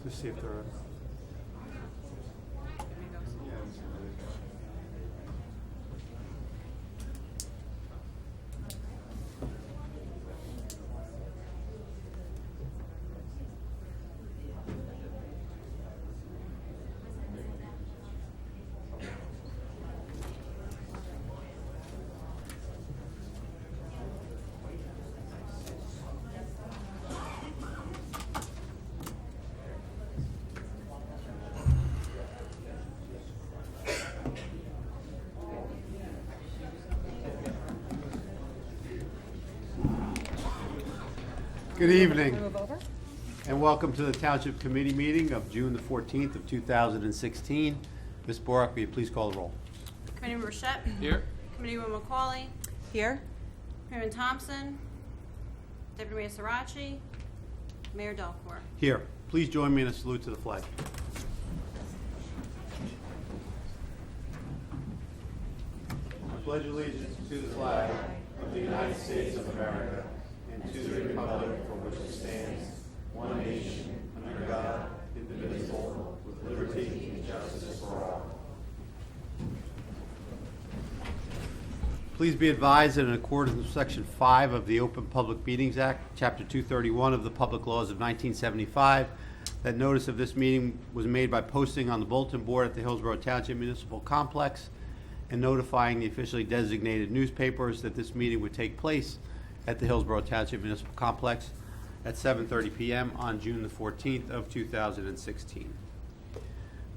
Just see if they're. Good evening, and welcome to the Township Committee meeting of June the 14th of 2016. Ms. Borak, will you please call the roll? Committeeman Burchett. Here. Committeewoman McCauley. Here. Chairman Thompson. Deputy Mayor Sirachi. Mayor Delcourt. Here. Please join me in a salute to the flag. I pledge allegiance to the flag of the United States of America and to the republic for which it stands, one nation, under God, indivisible, with liberty and justice for all. Please be advised that in accordance with Section 5 of the Open Public Meetings Act, Chapter 231 of the Public Laws of 1975, that notice of this meeting was made by posting on the bulletin board at the Hillsborough Township Municipal Complex and notifying the officially designated newspapers that this meeting would take place at the Hillsborough Township Municipal Complex at 7:30 p.m. on June the 14th of 2016.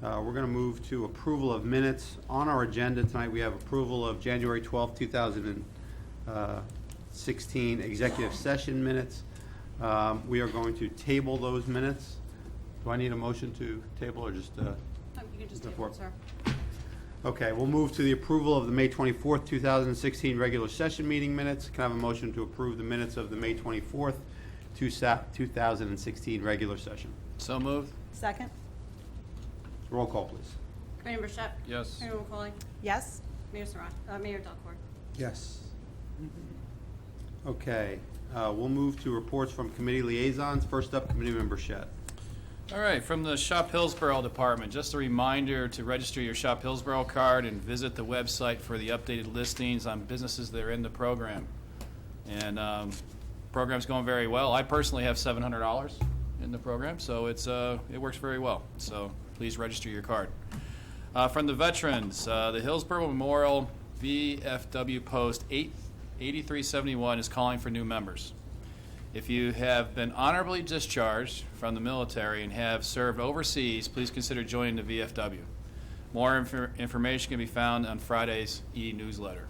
We're going to move to approval of minutes. On our agenda tonight, we have approval of January 12th, 2016 executive session minutes. We are going to table those minutes. Do I need a motion to table or just? You can just table it, sir. Okay, we'll move to the approval of the May 24th, 2016 regular session meeting minutes. Can I have a motion to approve the minutes of the May 24th, 2016 regular session? So moved. Second. Roll call, please. Committeeman Burchett. Yes. Committeewoman McCauley. Yes. Mayor Sirachi. Mayor Delcourt. Yes. Okay, we'll move to reports from committee liaisons. First up, Committeeman Burchett. All right, from the Shop Hillsborough Department, just a reminder to register your Shop Hillsborough card and visit the website for the updated listings on businesses that are in the program. And program's going very well. I personally have $700 in the program, so it works very well. So please register your card. From the veterans, the Hillsborough Memorial VFW Post 8371 is calling for new members. If you have been honorably discharged from the military and have served overseas, please consider joining the VFW. More information can be found on Friday's e-newsletter.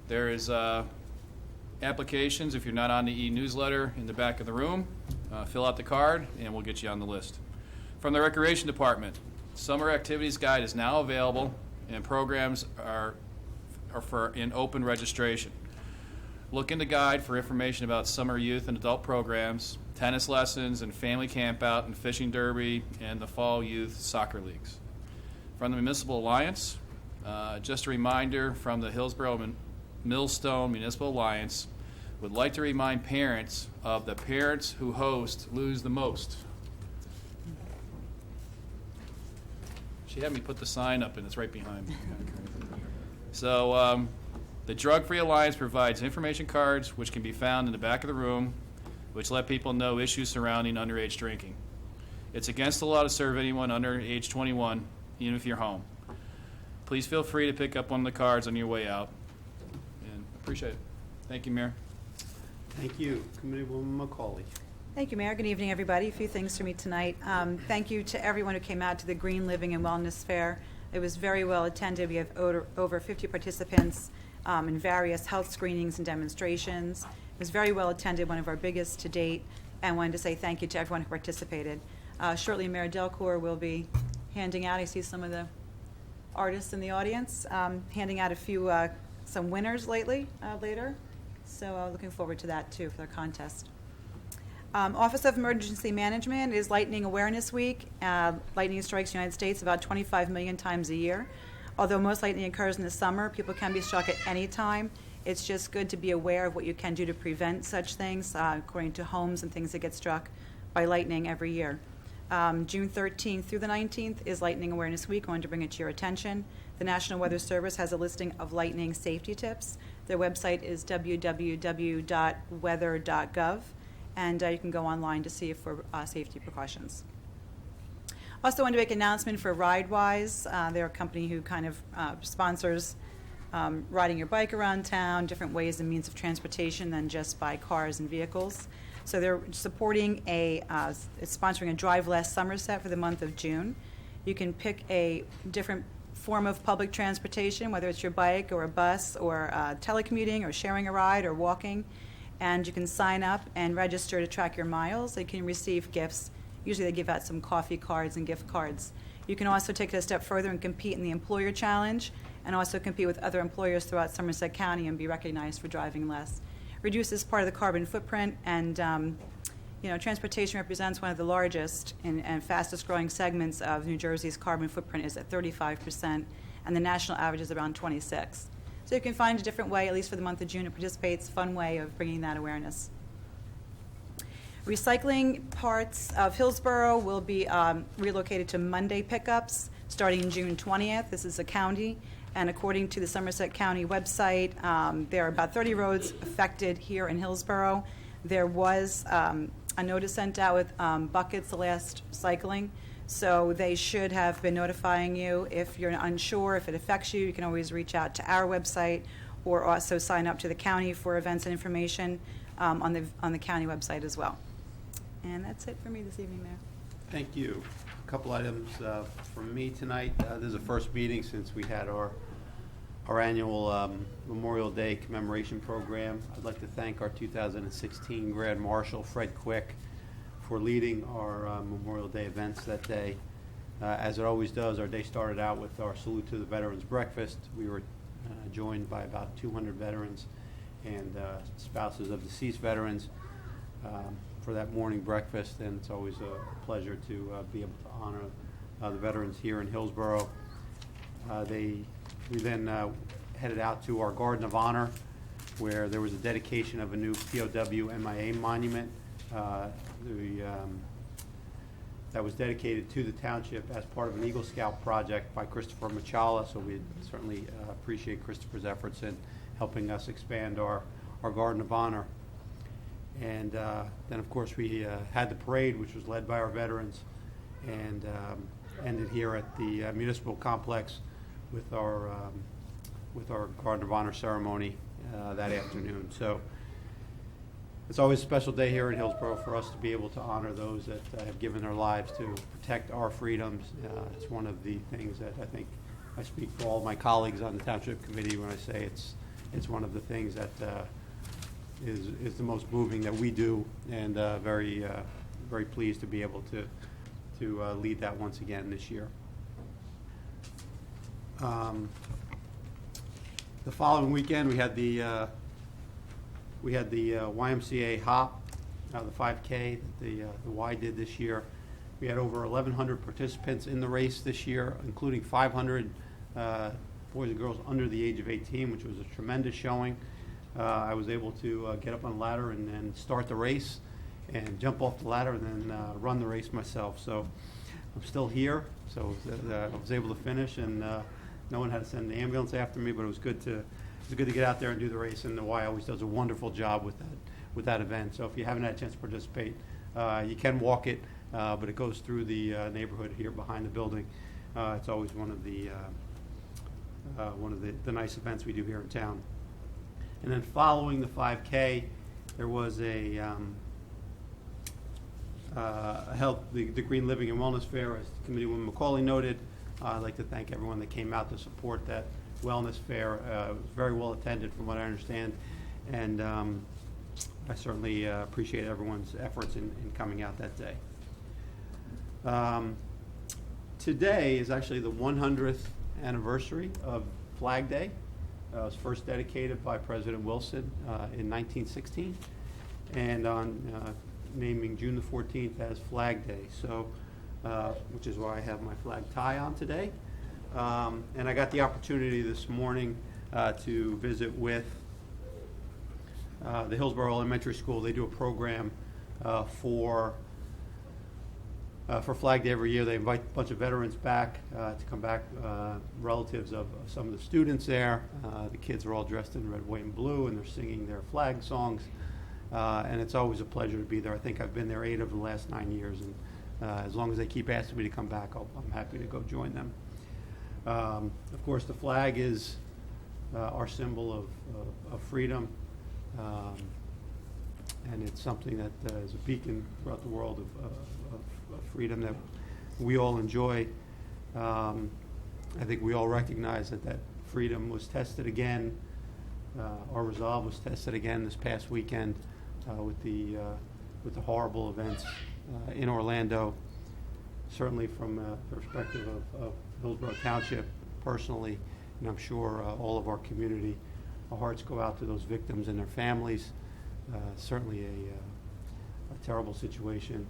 There is applications, if you're not on the e-newsletter, in the back of the room. Fill out the card and we'll get you on the list. From the Recreation Department, Summer Activities Guide is now available and programs are in open registration. Look in the guide for information about summer youth and adult programs, tennis lessons and family campout and fishing derby, and the fall youth soccer leagues. From the Municipal Alliance, just a reminder from the Hillsborough Millstone Municipal Alliance, would like to remind parents of the parents who host lose the most. She had me put the sign up and it's right behind me. So, the Drug Free Alliance provides information cards which can be found in the back of the room, which let people know issues surrounding underage drinking. It's against the law to serve anyone under age 21, even if you're home. Please feel free to pick up one of the cards on your way out. And appreciate it. Thank you, Mayor. Thank you. Committeewoman McCauley. Thank you, Mayor. Good evening, everybody. A few things for me tonight. Thank you to everyone who came out to the Green Living and Wellness Fair. It was very well attended. We have over 50 participants in various health screenings and demonstrations. It was very well attended, one of our biggest to date, and wanted to say thank you to everyone who participated. Shortly, Mayor Delcourt will be handing out, I see some of the artists in the audience, handing out a few, some winners later. So looking forward to that, too, for the contest. Office of Emergency Management is Lightning Awareness Week. Lightning strikes the United States about 25 million times a year. Although most lightning occurs in the summer, people can be struck at any time. It's just good to be aware of what you can do to prevent such things, according to homes and things that get struck by lightning every year. June 13th through the 19th is Lightning Awareness Week. I wanted to bring it to your attention. The National Weather Service has a listing of lightning safety tips. Their website is www.weather.gov, and you can go online to see for safety precautions. Also wanted to make an announcement for RideWise. They're a company who kind of sponsors riding your bike around town, different ways and means of transportation than just by cars and vehicles. So they're supporting sponsoring a Drive Less Somerset for the month of June. You can pick a different form of public transportation, whether it's your bike or a bus or telecommuting or sharing a ride or walking, and you can sign up and register to track your miles. You can receive gifts. Usually they give out some coffee cards and gift cards. You can also take it a step further and compete in the Employer Challenge and also compete with other employers throughout Somerset County and be recognized for driving less. Reduces part of the carbon footprint, and transportation represents one of the largest and fastest growing segments of New Jersey's carbon footprint is at 35%, and the national average is around 26%. So you can find a different way, at least for the month of June, to participate. It's a fun way of bringing that awareness. Recycling parts of Hillsborough will be relocated to Monday pickups starting June 20th. This is a county, and according to the Somerset County website, there are about 30 roads affected here in Hillsborough. There was a notice sent out with buckets the last cycling, so they should have been notifying you. If you're unsure, if it affects you, you can always reach out to our website or also sign up to the county for events and information on the county website as well. And that's it for me this evening, Mayor. Thank you. A couple items from me tonight. This is the first meeting since we had our annual Memorial Day commemoration program. I'd like to thank our 2016 Grand Marshal, Fred Quick, for leading our Memorial Day events that day. As it always does, our day started out with our Salute to the Veterans breakfast. We were joined by about 200 veterans and spouses of deceased veterans for that morning breakfast, and it's always a pleasure to be able to honor the veterans here in Hillsborough. We then headed out to our Garden of Honor, where there was a dedication of a new POW MIA monument that was dedicated to the township as part of an Eagle Scout project by Christopher Machala, so we certainly appreciate Christopher's efforts in helping us expand our Garden of Honor. And then, of course, we had the parade, which was led by our veterans, and ended here at the municipal complex with our Garden of Honor ceremony that afternoon. So it's always a special day here in Hillsborough for us to be able to honor those that have given their lives to protect our freedoms. It's one of the things that I think I speak for all my colleagues on the Township Committee when I say it's one of the things that is the most moving that we do, and very pleased to be able to lead that once again this year. The following weekend, we had the YMCA Hop, the 5K that the Y did this year. We had over 1,100 participants in the race this year, including 500 boys and girls under the age of 18, which was a tremendous showing. I was able to get up on a ladder and then start the race and jump off the ladder and then run the race myself. So I'm still here, so I was able to finish, and no one had to send an ambulance after me, but it was good to get out there and do the race, and the Y always does a wonderful job with that event. So if you haven't had a chance to participate, you can walk it, but it goes through the neighborhood here behind the building. It's always one of the nice events we do here in town. And then following the 5K, there was the Green Living and Wellness Fair, as Committeewoman McCauley noted. I'd like to thank everyone that came out to support that wellness fair. It was very well attended from what I understand, and I certainly appreciate everyone's efforts in coming out that day. Today is actually the 100th anniversary of Flag Day. It was first dedicated by President Wilson in 1916, and on naming June the 14th as Flag Day. So, which is why I have my flag tie on today. And I got the opportunity this morning to visit with the Hillsborough Elementary School. They do a program for For Flag Day every year, they invite a bunch of veterans back to come back, relatives of some of the students there. The kids are all dressed in red, white, and blue, and they're singing their flag songs. And it's always a pleasure to be there. I think I've been there 8 of the last 9 years, and as long as they keep asking me to come back, I'm happy to go join them. Of course, the flag is our symbol of freedom, and it's something that is a beacon throughout the world of freedom that we all enjoy. I think we all recognize that freedom was tested again. Our resolve was tested again this past weekend with the horrible events in Orlando. Certainly from the perspective of Hillsborough Township personally, and I'm sure all of our community, our hearts go out to those victims and their families. Certainly a terrible situation.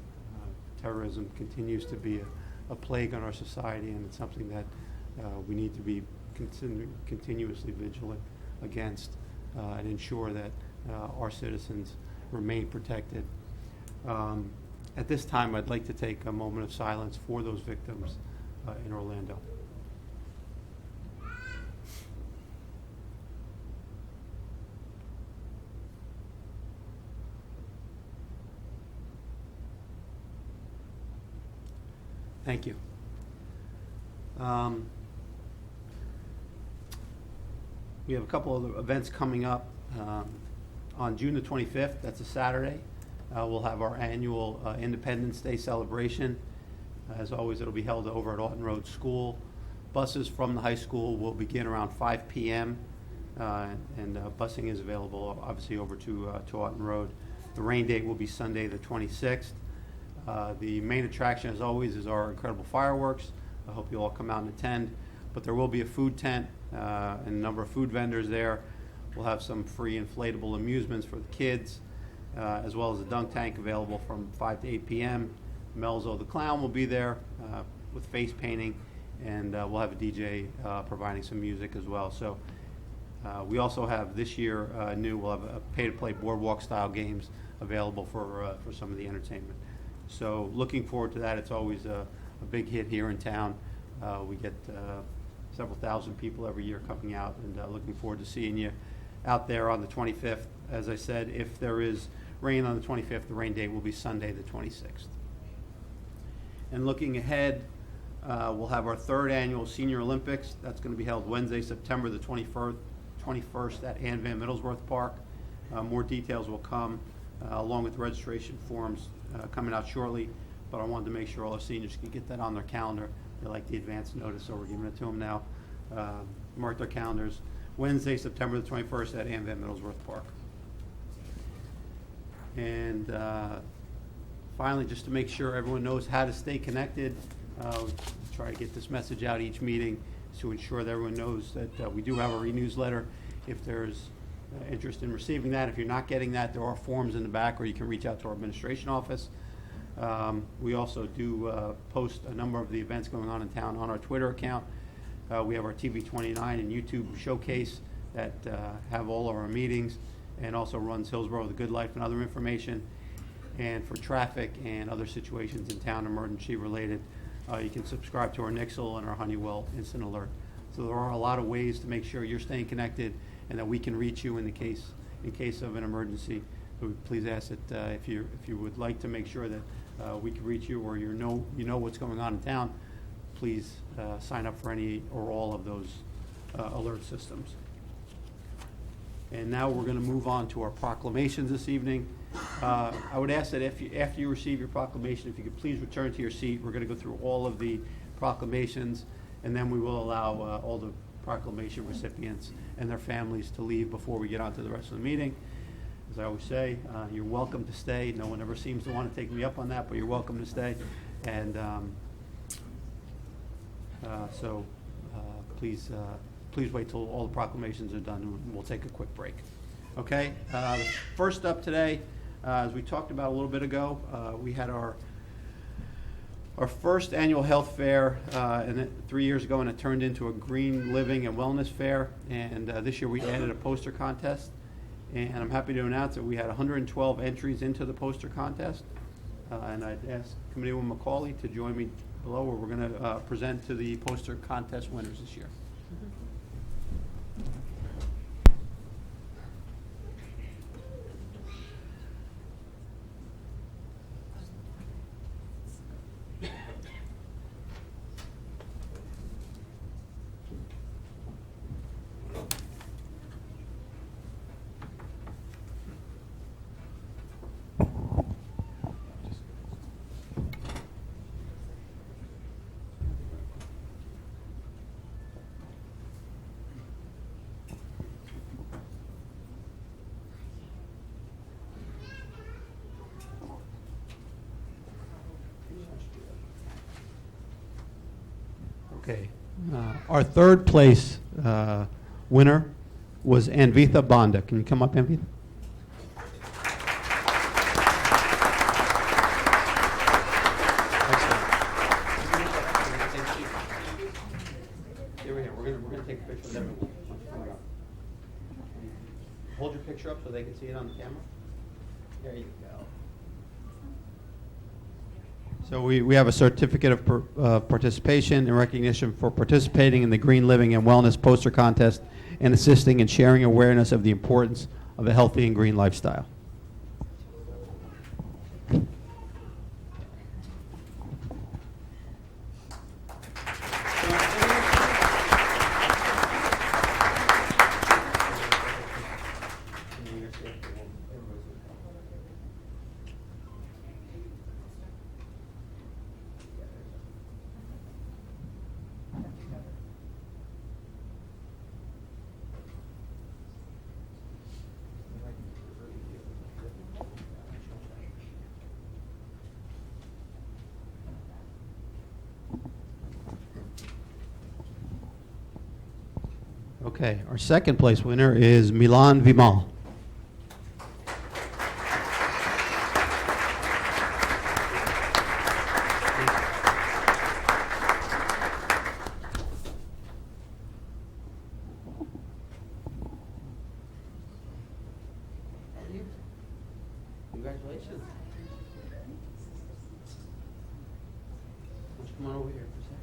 Terrorism continues to be a plague on our society, and it's something that we need to be continuously vigilant against and ensure that our citizens remain protected. At this time, I'd like to take a moment of silence for those victims in Orlando. Thank you. We have a couple of events coming up. On June the 25th, that's a Saturday, we'll have our annual Independence Day celebration. As always, it'll be held over at Alton Road School. Buses from the high school will begin around 5 p.m. And busing is available, obviously, over to Alton Road. The rain date will be Sunday the 26th. The main attraction, as always, is our incredible fireworks. I hope you all come out and attend. But there will be a food tent and a number of food vendors there. We'll have some free inflatable amusements for the kids, as well as a dunk tank available from 5 to 8 p.m. Melzo the Clown will be there with face painting, and we'll have a DJ providing some music as well. So we also have this year we'll have a pay-to-play boardwalk style games available for some of the entertainment. So looking forward to that. It's always a big hit here in town. We get several thousand people every year coming out, and looking forward to seeing you out there on the 25th. As I said, if there is rain on the 25th, the rain date will be Sunday the 26th. And looking ahead, we'll have our 3rd annual Senior Olympics. That's going to be held Wednesday, September the 21st at Ann Van Middlesworth Park. More details will come along with registration forms coming out shortly, but I wanted to make sure all our seniors can get that on their calendar. They like the advance notice, so we're giving it to them now. Mark their calendars. Wednesday, September the 21st at Ann Van Middlesworth Park. And finally, just to make sure everyone knows how to stay connected, we try to get this message out each meeting to ensure that everyone knows that we do have our e-newsletter. If there's interest in receiving that, if you're not getting that, there are forms in the back, or you can reach out to our administration office. We also do post a number of the events going on in town on our Twitter account. We have our TV29 and YouTube showcase that have all of our meetings, and also runs Hillsborough the Good Life and other information. And for traffic and other situations in town, emergency related, you can subscribe to our Nixle and our Honeywell Instant Alert. So there are a lot of ways to make sure you're staying connected and that we can reach you in case of an emergency. So please ask that if you would like to make sure that we can reach you, or you know what's going on in town, please sign up for any or all of those alert systems. And now we're going to move on to our proclamations this evening. I would ask that after you receive your proclamation, if you could please return to your seat. We're going to go through all of the proclamations, and then we will allow all the proclamation recipients and their families to leave before we get on to the rest of the meeting. As I always say, you're welcome to stay. No one ever seems to want to take me up on that, but you're welcome to stay. And so please wait till all the proclamations are done, and we'll take a quick break. Okay? First up today, as we talked about a little bit ago, we had our first annual health fair 3 years ago, and it turned into a green living and wellness fair. And this year we added a poster contest. And I'm happy to announce that we had 112 entries into the poster contest. And I'd ask Committeewoman Macaulay to join me below, where we're going to present to the poster contest winners this year. Okay. Our third place winner was Anvitha Banda. Can you come up, Anvitha? Here we are. We're gonna take a picture of everyone. Why don't you come up? Hold your picture up so they can see it on the camera. There you go. So we have a certificate of participation and recognition for participating in the Green Living and Wellness Poster Contest and assisting in sharing awareness of the importance of a healthy and green lifestyle. Okay, our second place winner is Milan Vimal. Congratulations. Why don't you come on over here for a second?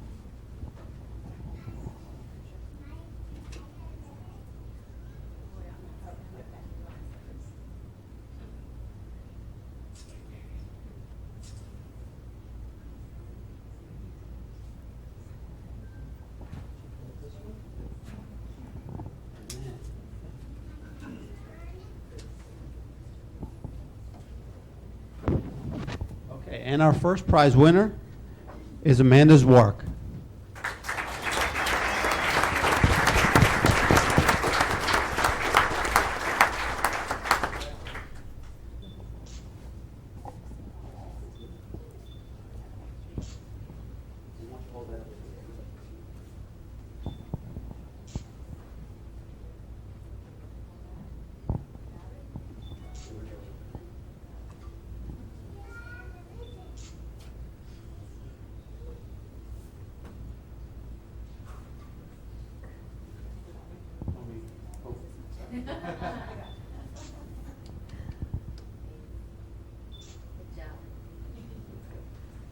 Okay, and our first prize winner is Amanda Zwark.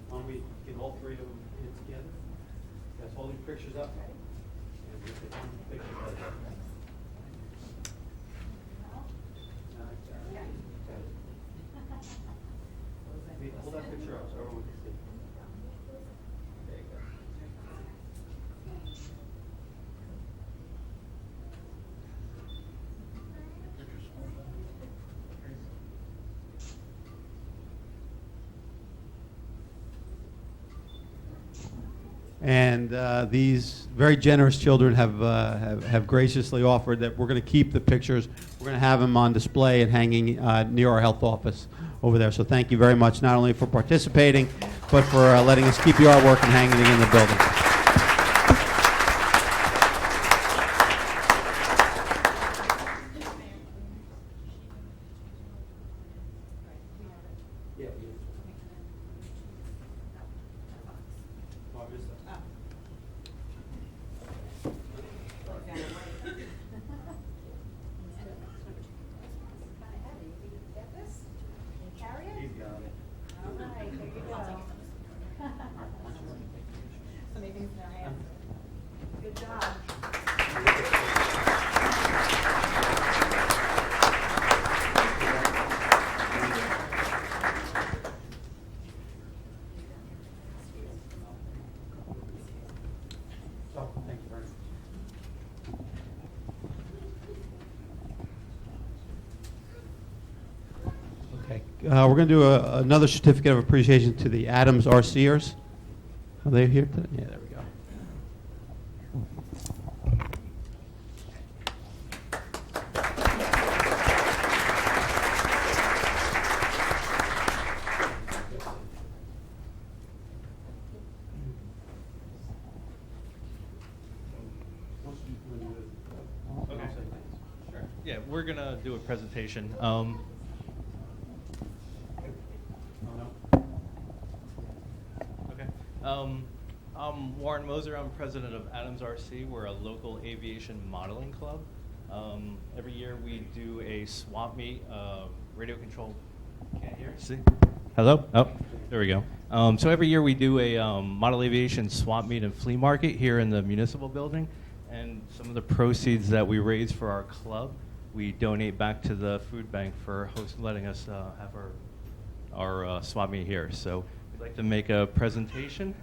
Why don't we get all three of them in together? Guys, hold your pictures up. And we'll get one picture together. Hold that picture up so everyone can see. There you go. And these very generous children have graciously offered that we're going to keep the pictures. We're going to have them on display and hanging near our health office over there. So thank you very much, not only for participating, but for letting us keep your artwork and hanging it in the building. we're going to do another certificate of appreciation to the Adams RCers. Are they here today? Yeah, there we go. Okay. Sure. Yeah, we're gonna do a presentation. Okay. I'm Warren Moser. I'm president of Adams RC. We're a local aviation modeling club. Every year we do a swap meet, radio control. Can't hear? See? Hello? Oh, there we go. So every year we do a model aviation swap meet and flea market here in the municipal building. And some of the proceeds that we raise for our club, we donate back to the food bank for letting us have our swap meet here. So we'd like to make a presentation.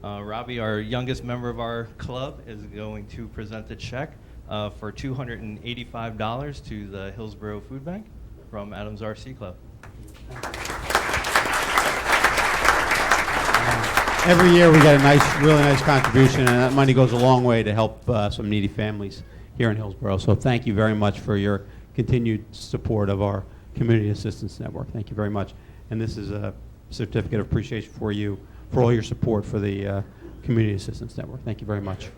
Robbie, our youngest member of our club, is going to present the check for $285 to the Hillsborough Food Bank from Adams RC Club. Every year we get a really nice contribution, and that money goes a long way to help some needy families here in Hillsborough. So thank you very much for your continued support of our Community Assistance Network. Thank you very much. And this is a certificate of appreciation for you for all your support for the Community Assistance Network. Thank you very much.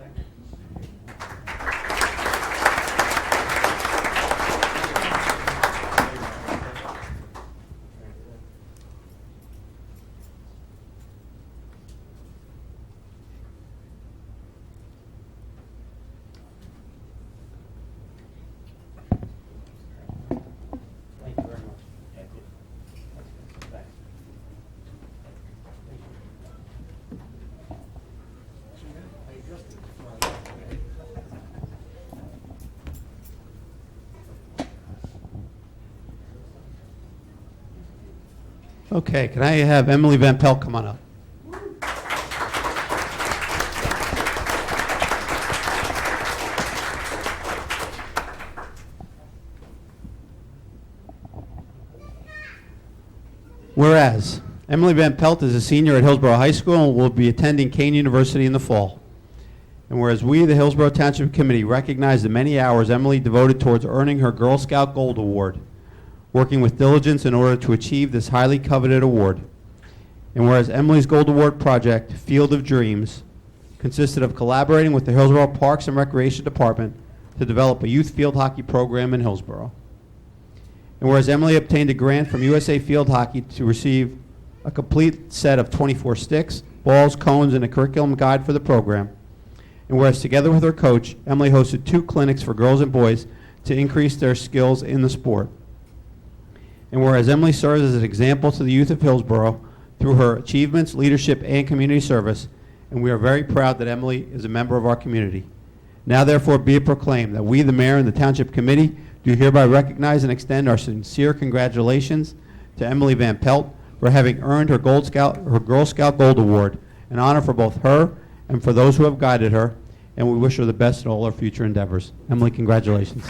Okay, can I have Emily Van Pelt come on up? Whereas, Emily Van Pelt is a senior at Hillsborough High School and will be attending Kane University in the fall. And whereas we, the Hillsborough Township Committee, recognize the many hours Emily devoted towards earning her Girl Scout Gold Award, working with diligence in order to achieve this highly coveted award. And whereas Emily's Gold Award project, Field of Dreams, consisted of collaborating with the Hillsborough Parks and Recreation Department to develop a youth field hockey program in Hillsborough. And whereas Emily obtained a grant from USA Field Hockey to receive a complete set of 24 sticks, balls, cones, and a curriculum guide for the program. And whereas together with her coach, Emily hosted 2 clinics for girls and boys to increase their skills in the sport. And whereas Emily serves as an example to the youth of Hillsborough through her achievements, leadership, and community service, and we are very proud that Emily is a member of our community. Now therefore be it proclaimed that we, the mayor and the township committee, do hereby recognize and extend our sincere congratulations to Emily Van Pelt for having earned her Girl Scout Gold Award, an honor for both her and for those who have guided her, and we wish her the best in all her future endeavors. Emily, congratulations.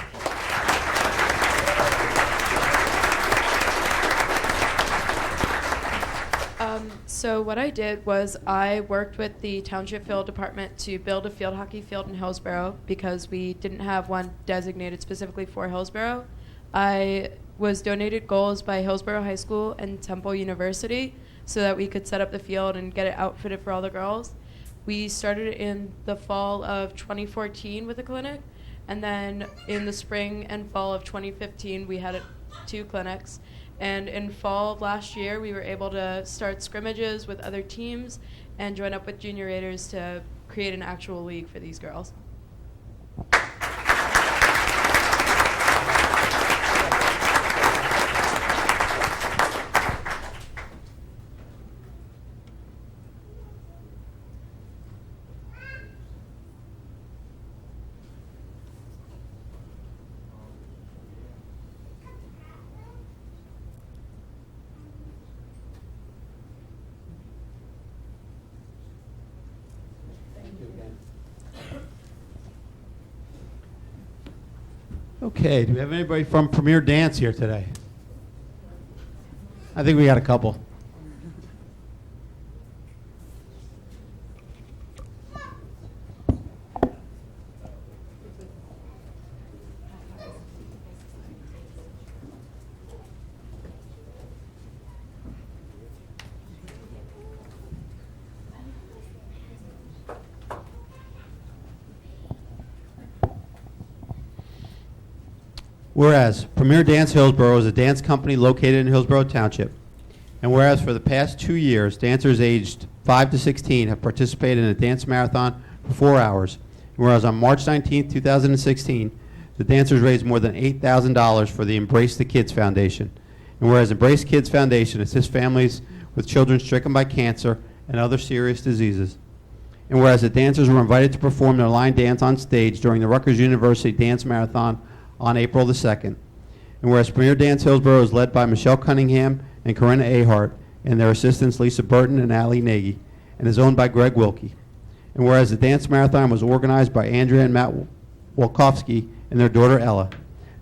So what I did was I worked with the Township Field Department to build a field hockey field in Hillsborough because we didn't have one designated specifically for Hillsborough. I was donated goals by Hillsborough High School and Temple University so that we could set up the field and get it outfitted for all the girls. We started in the fall of 2014 with a clinic, and then in the spring and fall of 2015 we had 2 clinics. And in fall of last year, we were able to start scrimmages with other teams and join up with Junior Raiders to create an actual league for these girls. Okay, do we have anybody from Premier Dance here today? I think we got a couple. Whereas Premier Dance Hillsborough is a dance company located in Hillsborough Township, and whereas for the past 2 years, dancers aged 5 to 16 have participated in a dance marathon for 4 hours, and whereas on March 19, 2016, the dancers raised more than $8,000 for the Embrace the Kids Foundation, and whereas Embrace Kids Foundation assists families with children stricken by cancer and other serious diseases, and whereas the dancers were invited to perform their line dance on stage during the Rutgers University Dance Marathon on April the 2nd. And whereas Premier Dance Hillsborough is led by Michelle Cunningham and Corinna Ahart, and their assistants Lisa Burton and Allie Nagy, and is owned by Greg Wilkie. And whereas the dance marathon was organized by Andrea and Matt Wolkowski and their daughter Ella.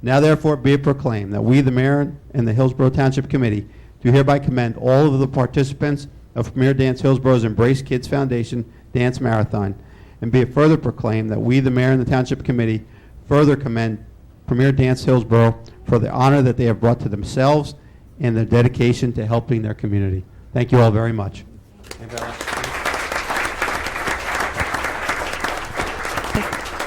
Now therefore be it proclaimed that we, the mayor and the Hillsborough Township Committee, do hereby commend all of the participants of Premier Dance Hillsborough's Embrace Kids Foundation Dance Marathon. And be it further proclaimed that we, the mayor and the Township Committee, further commend Premier Dance Hillsborough for the honor that they have brought to themselves and their dedication to helping their community. Thank you all very much.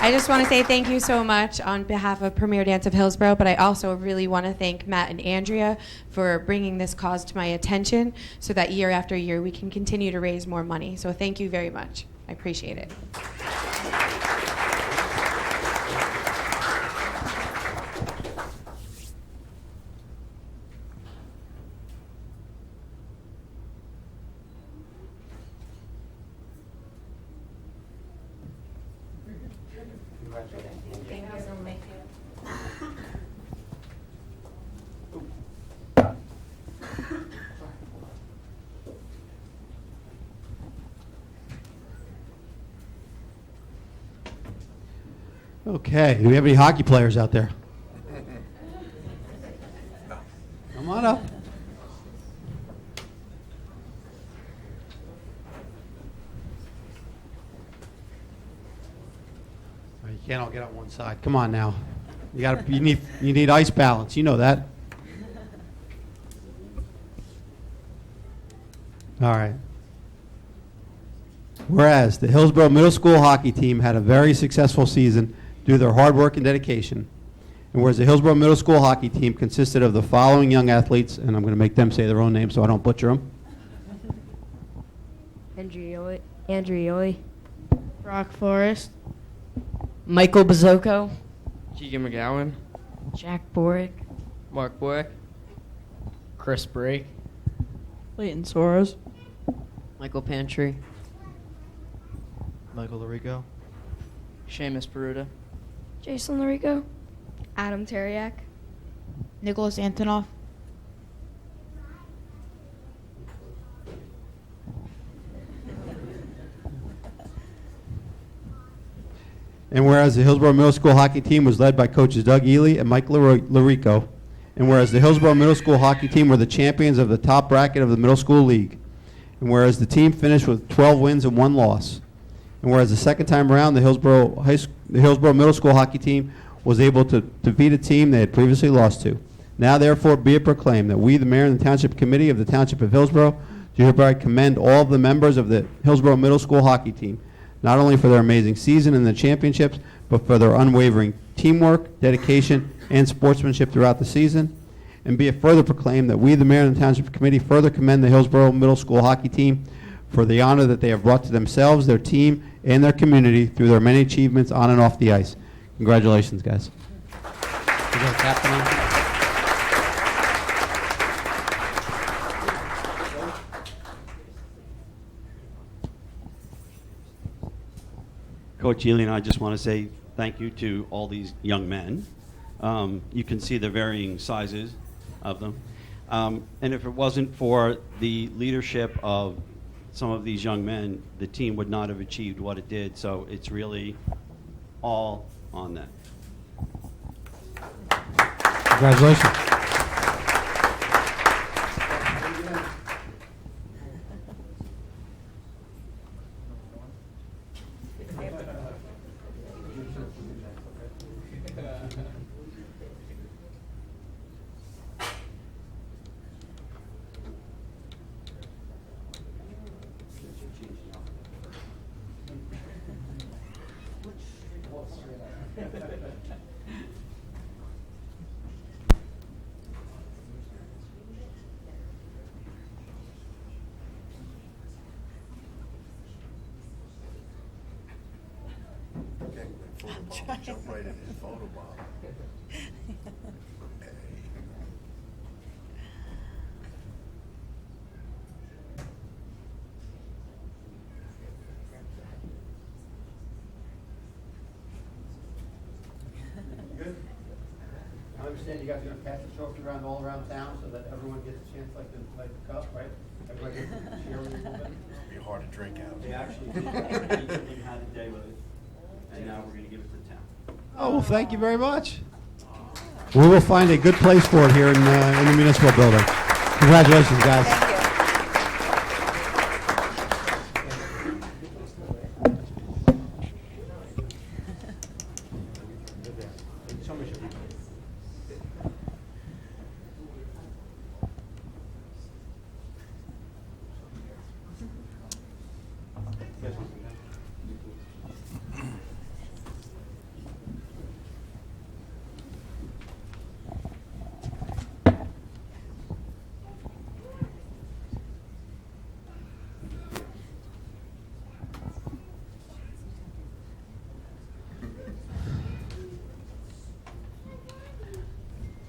I just want to say thank you so much on behalf of Premier Dance of Hillsborough, but I also really want to thank Matt and Andrea for bringing this cause to my attention so that year after year we can continue to raise more money. So thank you very much. I appreciate it. Okay, do we have any hockey players out there? Come on up. You can't all get on one side. Come on now. You need ice balance. You know that. All right. Whereas the Hillsborough Middle School hockey team had a very successful season due to their hard work and dedication, and whereas the Hillsborough Middle School hockey team consisted of the following young athletes, and I'm going to make them say their own names so I don't butcher them. Andrew Yoi, Brock Forrest, Michael Bazzoco, Keegan McGowan, Jack Borick, Mark Borek, Chris Brake, Leighton Soros, Michael Pantry, Michael Larico. Seamus Peruta, Jason Larico, Adam Teriak, Nicholas Antonoff, And whereas the Hillsborough Middle School hockey team was led by coaches Doug Ely and Mike Larico, and whereas the Hillsborough Middle School hockey team were the champions of the top bracket of the middle school league, and whereas the team finished with 12 wins and 1 loss, and whereas the second time around the Hillsborough Middle School hockey team was able to defeat a team they had previously lost to. Now therefore be it proclaimed that we, the mayor and the township committee of the Township of Hillsborough, do hereby commend all of the members of the Hillsborough Middle School hockey team, not only for their amazing season in the championships, but for their unwavering teamwork, dedication, and sportsmanship throughout the season. And be it further proclaimed that we, the mayor and the township committee, further commend the Hillsborough Middle School hockey team for the honor that they have brought to themselves, their team, and their community through their many achievements on and off the ice. Congratulations, guys. You got a captain on? Coach Ely and I just want to say thank you to all these young men. You can see the varying sizes of them. And if it wasn't for the leadership of some of these young men, the team would not have achieved what it did. So it's really all on them. Congratulations. Jump right in his photo bomb. Good. I understand you guys are gonna pass the trophy around all around town so that everyone gets a chance like the cup, right? Everybody gets to cheer a little bit. It'll be hard to drink out. They actually did. They had a day with it, and now we're going to give it to town. Oh, well, thank you very much. We will find a good place for it here in the municipal building. Congratulations, guys. Thank you.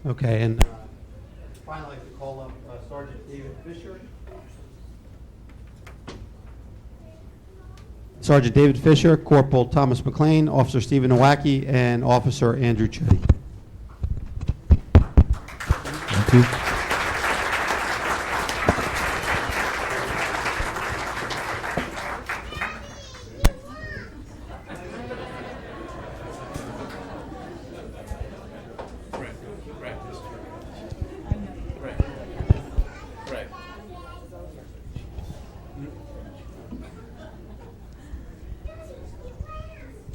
Okay, and finally, I'd like to call up Sergeant David Fisher. Sergeant David Fisher, Corporal Thomas McLean, Officer Stephen Nowacki, and Officer Andrew Chitty. Thank you.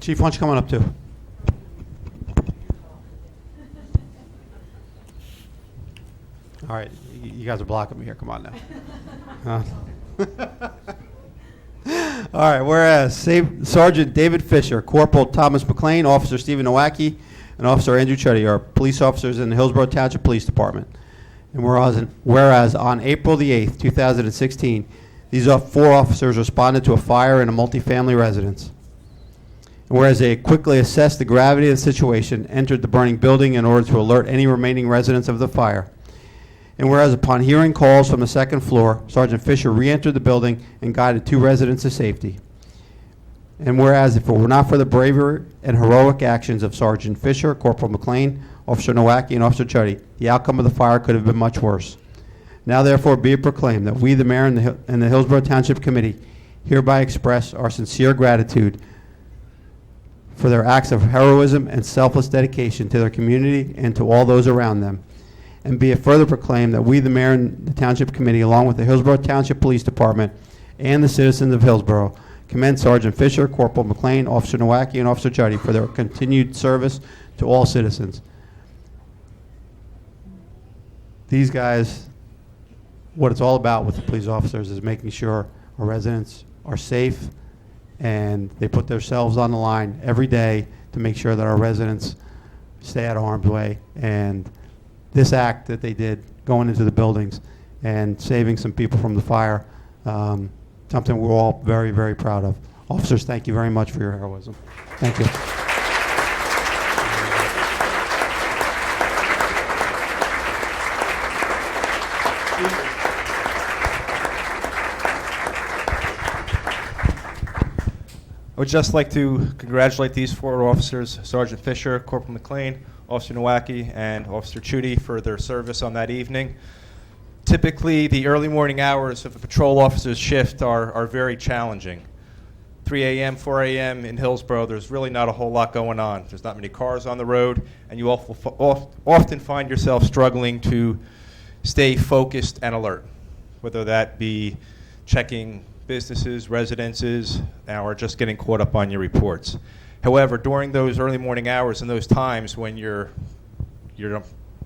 Chief, why don't you come on up too? All right, you guys are blocking me here. Come on now. All right, whereas Sergeant David Fisher, Corporal Thomas McLean, Officer Stephen Nowacki, and Officer Andrew Chuddy are police officers in the Hillsborough Township Police Department. And whereas on April the 8th, 2016, these 4 officers responded to a fire in a multifamily residence. And whereas they quickly assessed the gravity of the situation, entered the burning building in order to alert any remaining residents of the fire. And whereas upon hearing calls from the second floor, Sergeant Fisher re-entered the building and guided 2 residents to safety. And whereas if it were not for the bravery and heroic actions of Sergeant Fisher, Corporal McLean, Officer Nowacki, and Officer Chuddy, the outcome of the fire could have been much worse. Now therefore be it proclaimed that we, the Mayor and the Hillsborough Township Committee, hereby express our sincere gratitude for their acts of heroism and selfless dedication to their community and to all those around them. And be it further proclaimed that we, the Mayor and the Township Committee, along with the Hillsborough Township Police Department and the citizens of Hillsborough, commend Sergeant Fisher, Corporal McLean, Officer Nowacki, and Officer Chuddy for their continued service to all citizens. These guys, what it's all about with the police officers is making sure our residents are safe, and they put themselves on the line every day to make sure that our residents stay out of harm's way. And this act that they did, going into the buildings and saving some people from the fire, something we're all very, very proud of. Officers, thank you very much for your heroism. Thank you. I would just like to congratulate these 4 officers, Sergeant Fisher, Corporal McLean, Officer Nowacki, and Officer Chuddy for their service on that evening. Typically, the early morning hours of a patrol officer's shift are very challenging. 3 a.m., 4 a.m. in Hillsborough, there's really not a whole lot going on. There's not many cars on the road, and you often find yourself struggling to stay focused and alert, whether that be checking businesses, residences, or just getting caught up on your reports. However, during those early morning hours and those times when you're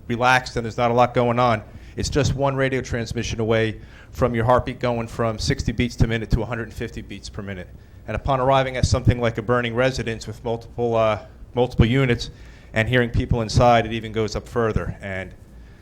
relaxed and there's not a lot going on, it's just one radio transmission away from your heartbeat going from 60 beats per minute to 150 beats per minute. And upon arriving at something like a burning residence with multiple multiple units, and hearing people inside, it even goes up further. And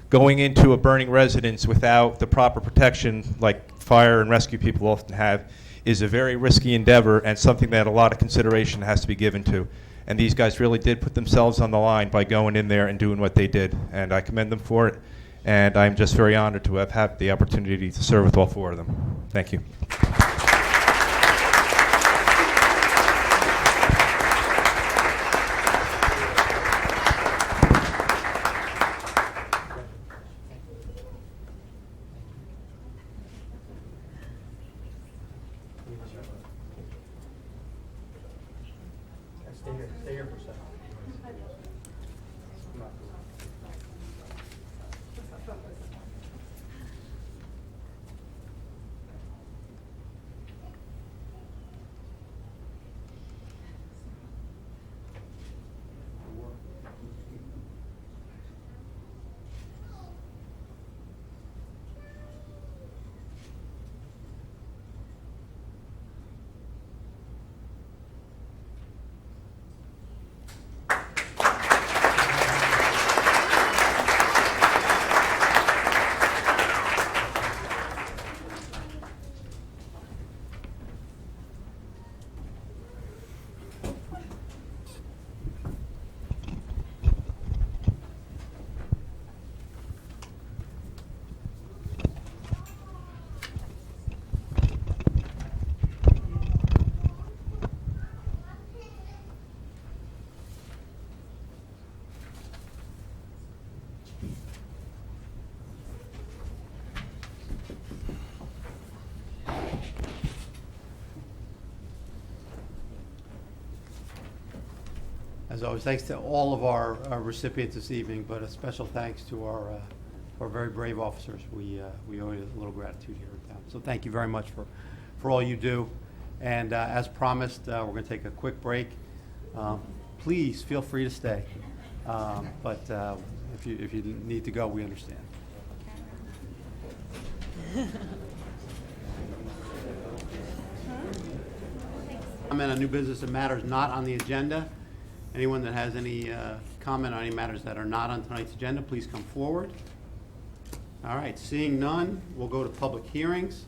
going into a burning residence without the proper protection, like fire and rescue people often have, is a very risky endeavor and something that a lot of consideration has to be given to. And these guys really did put themselves on the line by going in there and doing what they did. And I commend them for it. And I'm just very honored to have had the opportunity to serve with all four of them. Thank you. Stay here for a second. As always, thanks to all of our recipients this evening, but a special thanks to our very brave officers. We owe you a little gratitude here in town. So thank you very much for all you do. And as promised, we're going to take a quick break. Please feel free to stay. But if you need to go, we understand. Comment on new business and matters not on the agenda. Anyone that has any comment on any matters that are not on tonight's agenda, please come forward. All right, seeing none, we'll go to public hearings.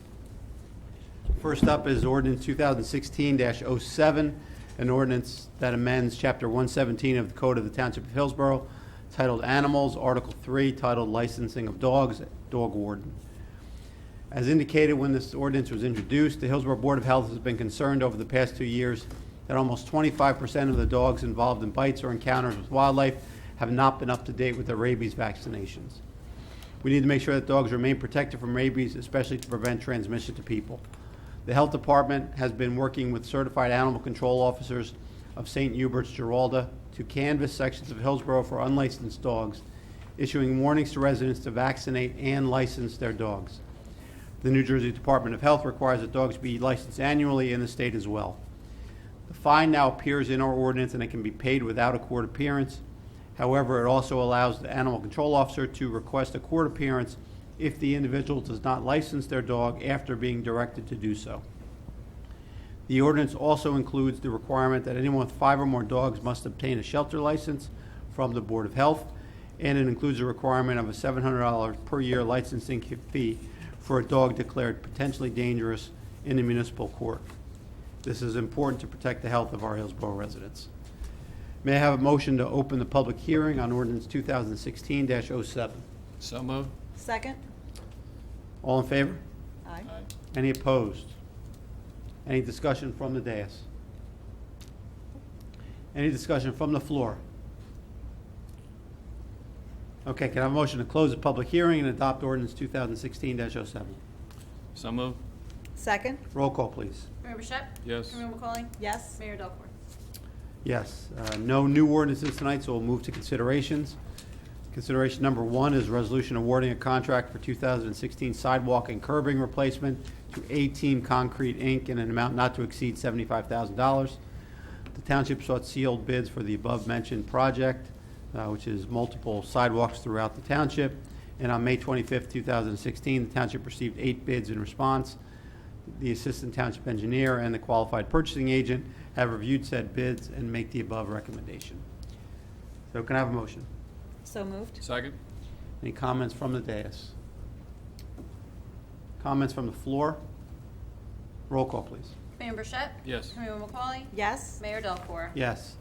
First up is ordinance 2016-07, an ordinance that amends Chapter 117 of the Code of the Township of Hillsborough, titled Animals, Article 3, titled Licensing of Dogs, Dog Warden. As indicated when this ordinance was introduced, the Hillsborough Board of Health has been concerned over the past 2 years that almost 25% of the dogs involved in bites or encounters with wildlife have not been up to date with their rabies vaccinations. We need to make sure that dogs remain protected from rabies, especially to prevent transmission to people. The Health Department has been working with certified animal control officers of St. Hubert's Giralda to canvass sections of Hillsborough for unlicensed dogs, issuing warnings to residents to vaccinate and license their dogs. The New Jersey Department of Health requires that dogs be licensed annually in the state as well. The fine now appears in our ordinance and it can be paid without a court appearance. However, it also allows the animal control officer to request a court appearance if the individual does not license their dog after being directed to do so. The ordinance also includes the requirement that anyone with 5 or more dogs must obtain a shelter license from the Board of Health, and it includes a requirement of a $700 per year licensing fee for a dog declared potentially dangerous in the municipal court. This is important to protect the health of our Hillsborough residents. May I have a motion to open the public hearing on ordinance 2016-07? So moved. Second? All in favor? Aye. Any opposed? Any discussion from the dais? Any discussion from the floor? Okay, can I have a motion to close the public hearing and adopt ordinance 2016-07? So moved. Second? Roll call, please. Mayor Bishop? Yes. Mayor McCauley? Yes. Mayor Delcor? Yes. No new ordinances tonight, so we'll move to considerations. Consideration number 1 is resolution awarding a contract for 2016 sidewalk and curbing replacement to A-Team Concrete, Inc. in an amount not to exceed $75,000. The township sought sealed bids for the above-mentioned project, which is multiple sidewalks throughout the township. And on May 25th, 2016, the township received 8 bids in response. The assistant township engineer and the qualified purchasing agent have reviewed said bids and make the above recommendation. So can I have a motion? So moved. Second? Any comments from the dais? Comments from the floor? Roll call, please. Committee Burchett? Yes. Committeewoman McCauley? Yes. Mayor Delcor? Yes.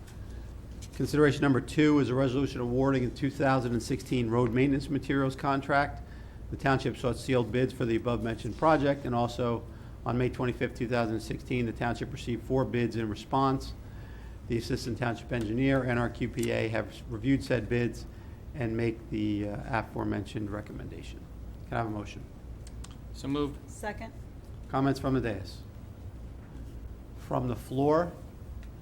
Consideration number 2 is a resolution awarding a 2016 road maintenance materials contract. The township sought sealed bids for the above-mentioned project, and also on May 25, 2016, the township received 4 bids in response. The Assistant Township Engineer and our QPA have reviewed said bids and make the aforementioned recommendation. Can I have a motion? So moved. Second. Comments from the dais? From the floor,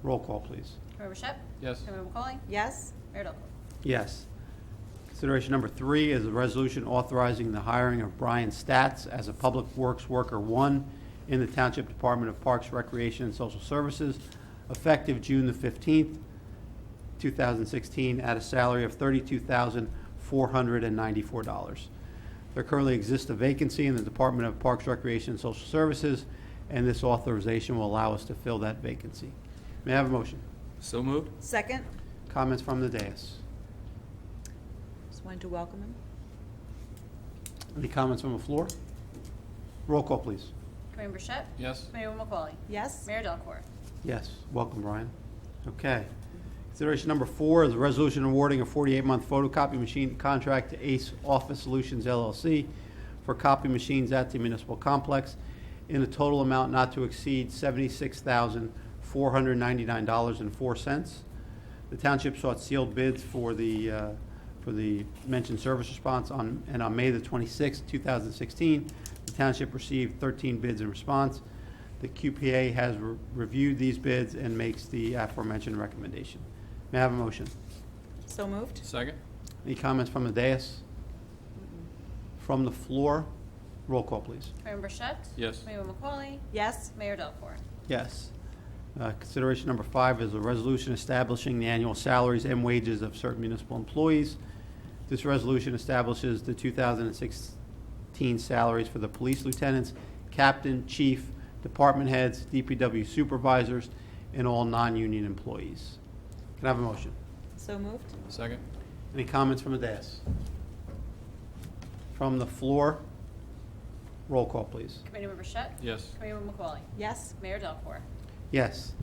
roll call, please. Committee Burchett? Yes. Committeewoman McCauley? Yes. Mayor Delcor? Yes. Consideration number 3 is a resolution authorizing the hiring of Brian Statz as a Public Works Worker 1 in the Township Department of Parks, Recreation, and Social Services, effective June the 15th, 2016, at a salary of $32,494. There currently exists a vacancy in the Department of Parks, Recreation, and Social Services, and this authorization will allow us to fill that vacancy. May I have a motion? So moved. Second. Comments from the dais? Just wanted to welcome him. Any comments from the floor? Roll call, please. Committee Burchett? Yes. Committeewoman McCauley? Yes. Mayor Delcor? Yes, welcome, Brian. Okay. Consideration number 4 is a resolution awarding a 48-month photocopy machine contract to Ace Office Solutions LLC for copy machines at the municipal complex in a total amount not to exceed $76,499.04. The township sought sealed bids for the mentioned service response on May the 26th, 2016. The township received 13 bids in response. The QPA has reviewed these bids and makes the aforementioned recommendation. May I have a motion? So moved. Second? Any comments from the dais? From the floor? Roll call, please. Committee Burchett? Yes. Committeewoman McCauley? Yes. Mayor Delcor? Yes. Consideration number 5 is a resolution establishing the annual salaries and wages of certain municipal employees. This resolution establishes the 2016 salaries for the police lieutenants, captain, chief, department heads, DPW supervisors, and all non-union employees. Can I have a motion? So moved. Second? Any comments from the dais? From the floor? Roll call, please. Committeeman Burchett? Yes. Committeewoman McCauley? Yes. Mayor Delcor? Yes.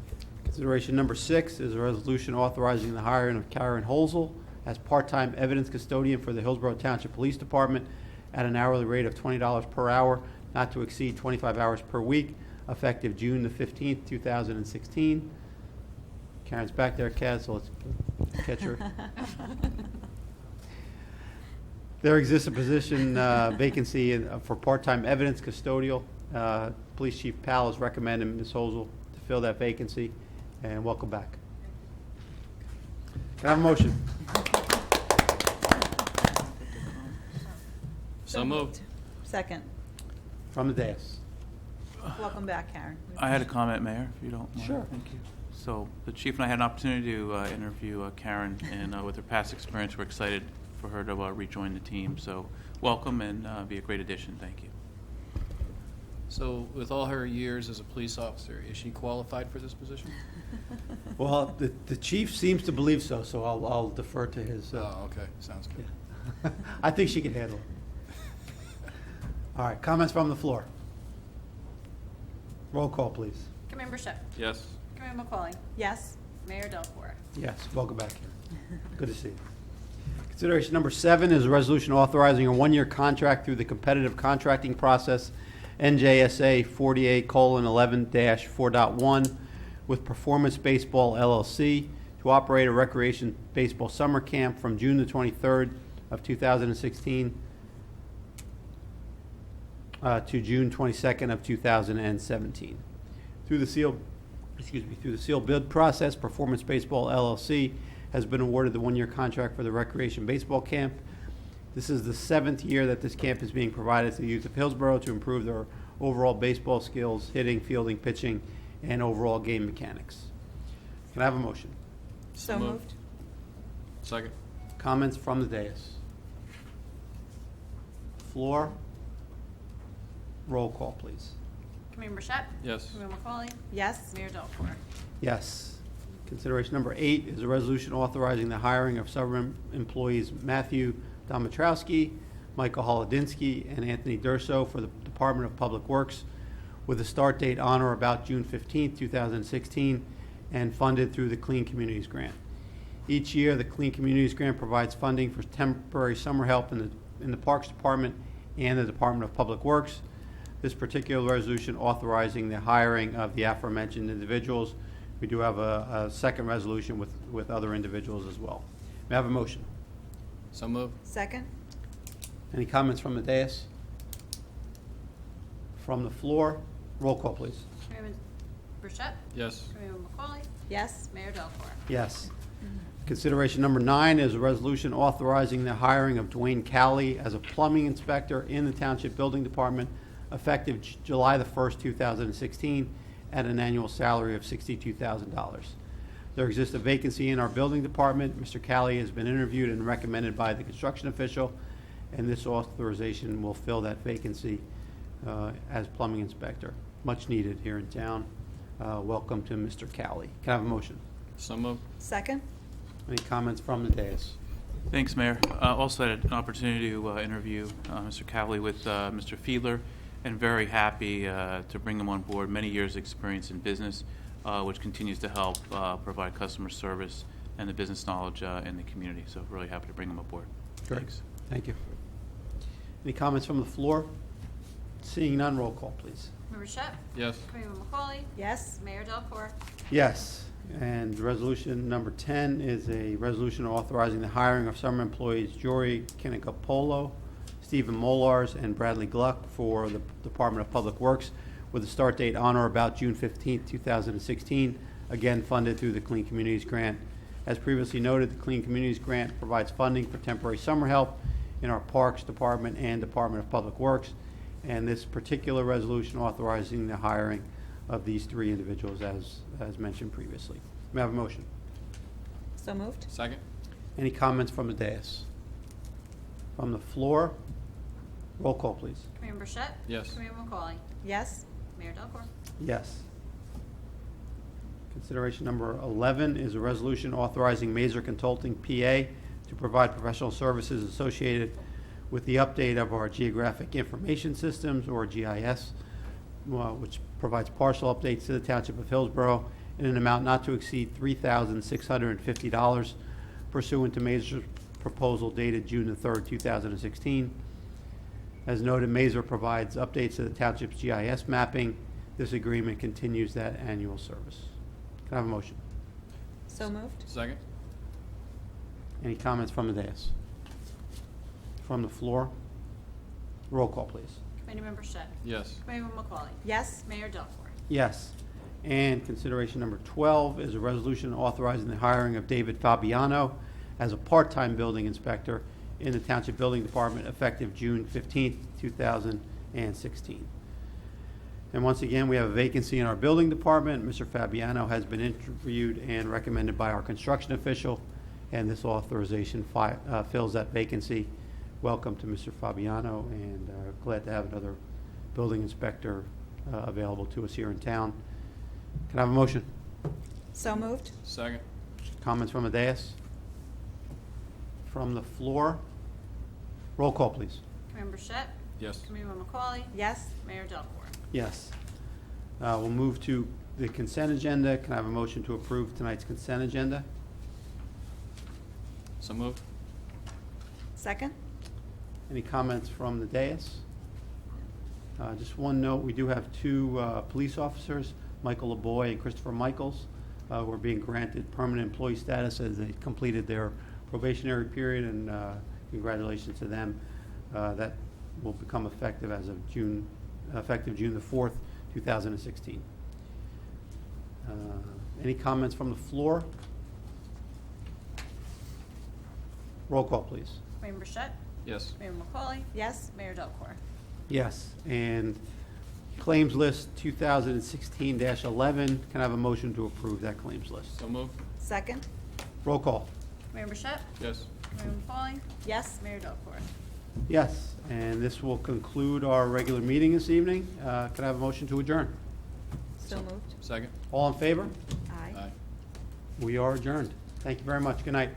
Consideration number 6 is a resolution authorizing the hiring of Karen Holzel as part-time evidence custodian for the Hillsborough Township Police Department at an hourly rate of $20 per hour, not to exceed 25 hours per week, effective June the 15th, 2016. Karen's back there, Kaz, so let's catch her. There exists a position vacancy for part-time evidence custodial. Police Chief Powell has recommended Ms. Holzel to fill that vacancy, and welcome back. Can I have a motion? So moved. Second. From the dais. Welcome back, Karen. I had a comment, Mayor, if you don't mind. Sure. Thank you. So the chief and I had an opportunity to interview Karen, and with her past experience, we're excited for her to rejoin the team. So welcome, and be a great addition. Thank you. So with all her years as a police officer, is she qualified for this position? Well, the chief seems to believe so, so I'll defer to his. Oh, okay. Sounds good. I think she can handle it. All right, comments from the floor. Roll call, please. Committeeman Burchett? Yes. Committeewoman McCauley? Yes. Mayor Delcor? Yes, welcome back here. Good to see you. Consideration number 7 is a resolution authorizing a 1-year contract through the competitive contracting process, NJSA 48:11-4.1, with Performance Baseball LLC to operate a recreation baseball summer camp from June the 23rd of 2016 to June 22nd of 2017. Through the sealed bid process, Performance Baseball LLC has been awarded the 1-year contract for the recreation baseball camp. This is the 7th year that this camp is being provided to the youth of Hillsborough to improve their overall baseball skills, hitting, fielding, pitching, and overall game mechanics. Can I have a motion? So moved. Second? Comments from the dais? Floor? Roll call, please. Committeeman Burchett? Yes. Committeewoman McCauley? Yes. Mayor Delcor? Yes. Consideration number 8 is a resolution authorizing the hiring of several employees Matthew Domitrowski, Michael Holodinsky, and Anthony Durso for the Department of Public Works with a start date on or about June 15, 2016, and funded through the Clean Communities Grant. Each year, the Clean Communities Grant provides funding for temporary summer help in the Parks Department and the Department of Public Works. This particular resolution authorizing the hiring of the aforementioned individuals. We do have a second resolution with other individuals as well. May I have a motion? So moved. Second? Any comments from the dais? From the floor? Roll call, please. Committeeman Burchett? Yes. Committeeman McCauley? Yes. Mayor Delcor? Yes. Consideration number 9 is a resolution authorizing the hiring of Dwayne Cowley as a plumbing inspector in the Township Building Department effective July the 1st, 2016, at an annual salary of $62,000. There exists a vacancy in our building department. Mr. Cowley has been interviewed and recommended by the construction official, and this authorization will fill that vacancy as plumbing inspector. Much needed here in town. Welcome to Mr. Cowley. Can I have a motion? So moved. Second? Any comments from the dais? Thanks, Mayor. Also had an opportunity to interview Mr. Cowley with Mr. Fiedler, and very happy to bring him on board. Many years' experience in business, which continues to help provide customer service and the business knowledge in the community. So really happy to bring him aboard. Great. Thanks. Thank you. Any comments from the floor? Seeing none, roll call, please. Committeeman Burchett? Yes. Committeeman McCauley? Yes. Mayor Delcor? Yes. And resolution number 10 is a resolution authorizing the hiring of summer employees Jory Kinnicopolo, Stephen Molars, and Bradley Gluck for the Department of Public Works with a start date on or about June 15, 2016, again funded through the Clean Communities Grant. As previously noted, the Clean Communities Grant provides funding for temporary summer help in our Parks Department and Department of Public Works, and this particular resolution authorizing the hiring of these 3 individuals as mentioned previously. May I have a motion? So moved? Second. Any comments from the dais? From the floor? Roll call, please. Committeeman Burchett? Yes. Committeeman McCauley? Yes. Mayor Delcor? Yes. Consideration number 11 is a resolution authorizing Mazer Consulting, PA, to provide professional services associated with the update of our geographic information systems, or GIS, which provides partial updates to the Township of Hillsborough in an amount not to exceed $3,650 pursuant to Mazer's proposal dated June the 3rd, 2016. As noted, Mazer provides updates to the Township's GIS mapping. This agreement continues that annual service. Can I have a motion? So moved? Second. Any comments from the dais? From the floor? Roll call, please. Committeeman Burchett? Yes. Committeeman McCauley? Yes. Mayor Delcor? Yes. And consideration number 12 is a resolution authorizing the hiring of David Fabiano as a part-time building inspector in the Township Building Department effective June 15th, 2016. And once again, we have a vacancy in our building department. Mr. Fabiano has been interviewed and recommended by our construction official, and this authorization fills that vacancy. Welcome to Mr. Fabiano, and glad to have another building inspector available to us here in town. Can I have a motion? So moved? Second. Comments from the dais? From the floor? Roll call, please. Committeeman Burchett? Yes. Committeeman McCauley? Yes. Mayor Delcor? Yes. We'll move to the consent agenda. Can I have a motion to approve tonight's consent agenda? So moved. Second? Any comments from the dais? Just one note, we do have 2 police officers, Michael LeBoy and Christopher Michaels, who are being granted permanent employee status as they completed their probationary period, and congratulations to them. That will become effective as of June the 4th, 2016. Any comments from the floor? Roll call, please. Committeeman Burchett? Yes. Committeeman McCauley? Yes. Mayor Delcor? Yes. And claims list 2016-11, can I have a motion to approve that claims list? So moved. Second? Roll call. Committeeman Burchett? Yes. Committeeman McCauley? Yes. Mayor Delcor? Yes, and this will conclude our regular meeting this evening. Can I have a motion to adjourn? So moved? Second. All in favor? Aye. Aye. We are adjourned. Thank you very much. Good night.